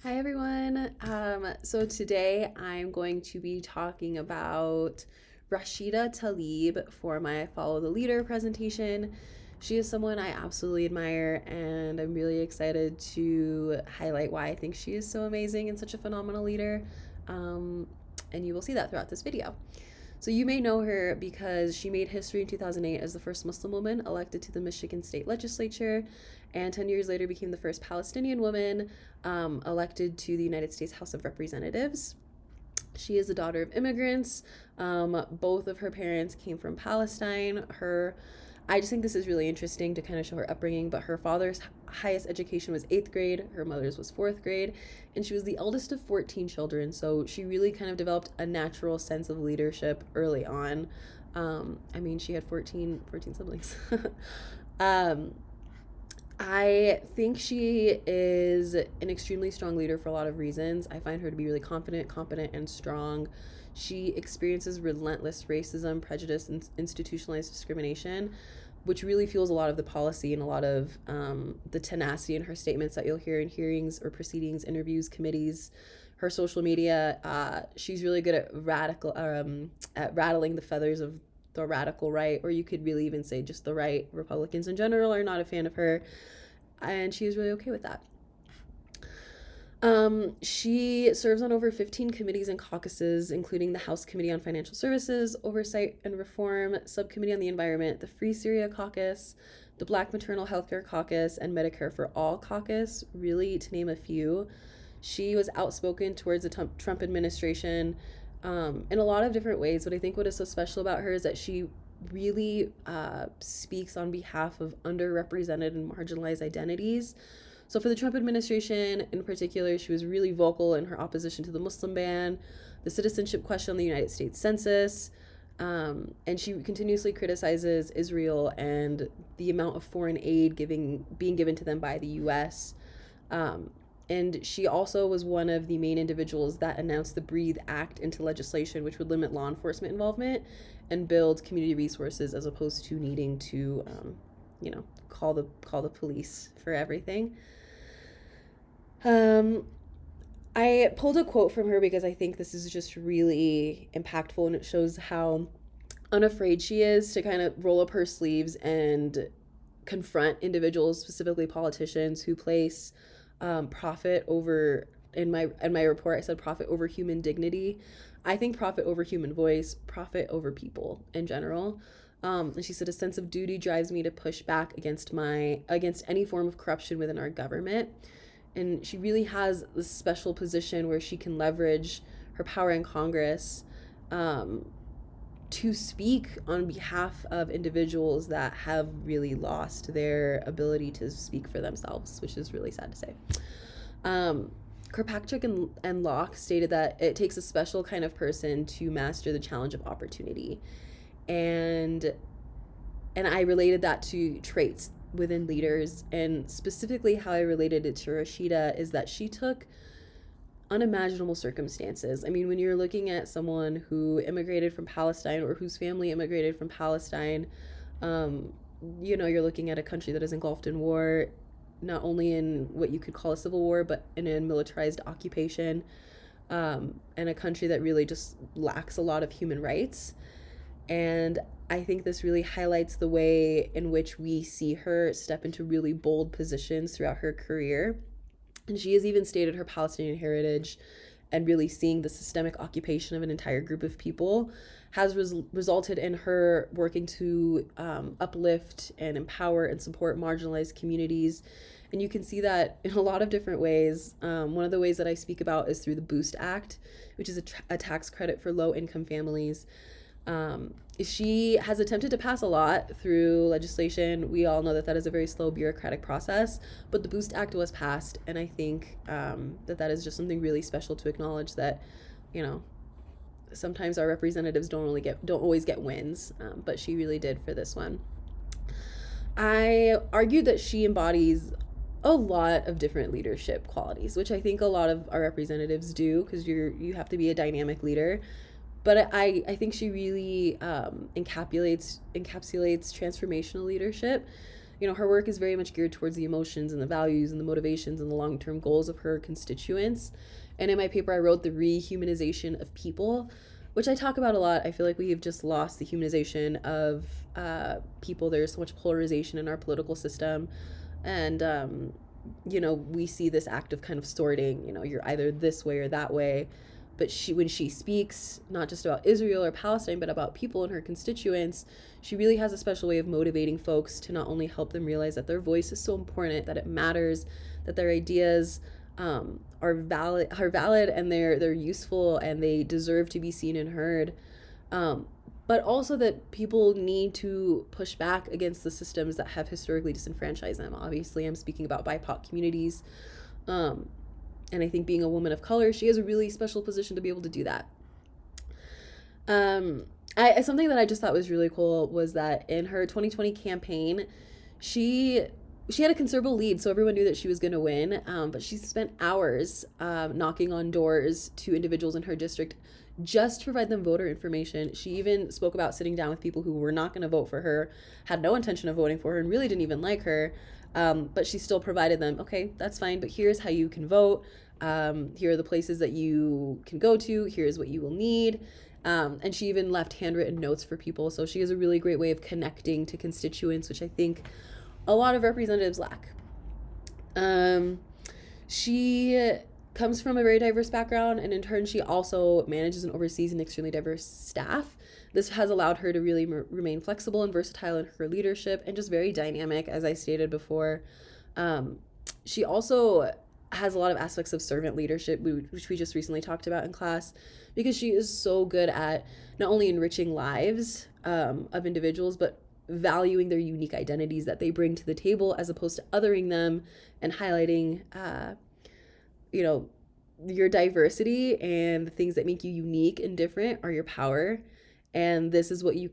Hi everyone. So today I'm going to be talking about Rashida Tlaib for my Follow the Leader presentation. She is someone I absolutely admire, and I'm really excited to highlight why I think she is so amazing and such a phenomenal leader. Um, and you will see that throughout this video. So you may know her because she made history in 2008 as the first Muslim woman elected to the Michigan State Legislature, and 10 years later became the first Palestinian woman elected to the United States House of Representatives. She is the daughter of immigrants. Both of her parents came from Palestine. I just think this is really interesting to kind of show her upbringing, but her father's highest education was 8th grade, her mother's was 4th grade, and she was the eldest of 14 children, so she really kind of developed a natural sense of leadership early on. She had 14 siblings. um, I think she is an extremely strong leader for a lot of reasons. I find her to be really confident, competent, and strong. She experiences relentless racism, prejudice, and institutionalized discrimination, which really fuels a lot of the policy and a lot of the tenacity in her statements that you'll hear in hearings or proceedings, interviews, committees, her social media. She's really good at rattling the feathers of the radical right, or you could really even say just the right. Republicans in general are not a fan of her, and she is really okay with that. She serves on over 15 committees and caucuses, including the House Committee on Financial Services, Oversight and Reform, Subcommittee on the Environment, the Free Syria Caucus, the Black Maternal Healthcare Caucus, and Medicare for All Caucus, really to name a few. She was outspoken towards the Trump administration in a lot of different ways, but I think what is so special about her is that she really speaks on behalf of underrepresented and marginalized identities. So for the Trump administration in particular, she was really vocal in her opposition to the Muslim ban, the citizenship question on the United States Census, and she continuously criticizes Israel and the amount of foreign aid being given to them by the U.S. And she also was one of the main individuals that announced the Breathe Act into legislation, which would limit law enforcement involvement and build community resources as opposed to needing to, call the police for everything. I pulled a quote from her because I think this is just really impactful, and it shows how unafraid she is to kind of roll up her sleeves and confront individuals, specifically politicians, who place profit over. In my report, I said profit over human dignity. I think profit over human voice, profit over people in general. And she said, a sense of duty drives me to push back against any form of corruption within our government. And she really has this special position where she can leverage her power in Congress to speak on behalf of individuals that have really lost their ability to speak for themselves, which is really sad to say. Kirkpatrick and Locke stated that it takes a special kind of person to master the challenge of opportunity. And I related that to traits within leaders, and specifically how I related it to Rashida is that she took unimaginable circumstances. I mean, when you're looking at someone who immigrated from Palestine or whose family immigrated from Palestine, you're looking at a country that is engulfed in war, not only in what you could call a civil war, but in a militarized occupation, and a country that really just lacks a lot of human rights. And I think this really highlights the way in which we see her step into really bold positions throughout her career. And she has even stated her Palestinian heritage and really seeing the systemic occupation of an entire group of people has resulted in her working to uplift and empower and support marginalized communities. And you can see that in a lot of different ways. One of the ways that I speak about is through the Boost Act, which is a tax credit for low-income families. She has attempted to pass a lot through legislation. We all know that is a very slow bureaucratic process, but the Boost Act was passed, and I think that is just something really special to acknowledge, that sometimes our representatives don't always get wins, but she really did for this one. I argued that she embodies a lot of different leadership qualities, which I think a lot of our representatives do, because you have to be a dynamic leader. But I think she really encapsulates transformational leadership Her work is very much geared towards the emotions and the values and the motivations and the long-term goals of her constituents. And in my paper, I wrote the rehumanization of people, which I talk about a lot. I feel like we have just lost the humanization of people. There's so much polarization in our political system. And, we see this act of kind of sorting, you're either this way or that way. But when she speaks, not just about Israel or Palestine, but about people and her constituents, she really has a special way of motivating folks to not only help them realize that their voice is so important, that it matters, that their ideas are valid, and they're useful, and they deserve to be seen and heard. But also that people need to push back against the systems that have historically disenfranchised them. Obviously, I'm speaking about BIPOC communities. And I think being a woman of color, she has a really special position to be able to do that. Something that I just thought was really cool was that in her 2020 campaign, she had a considerable lead, so everyone knew that she was going to win. But she spent hours knocking on doors to individuals in her district just to provide them voter information. She even spoke about sitting down with people who were not going to vote for her, had no intention of voting for her, and really didn't even like her. But she still provided them, okay, that's fine, but here's how you can vote. Here are the places that you can go to. Here's what you will need. And she even left handwritten notes for people. So she has a really great way of connecting to constituents, which I think a lot of representatives lack. She comes from a very diverse background, and in turn, she also manages and oversees an extremely diverse staff. This has allowed her to really remain flexible and versatile in her leadership, and just very dynamic, as I stated before. She also has a lot of aspects of servant leadership, which we just recently talked about in class, because she is so good at not only enriching lives of individuals, but valuing their unique identities that they bring to the table, as opposed to othering them and highlighting your diversity, and the things that make you unique and different are your power. And this is what you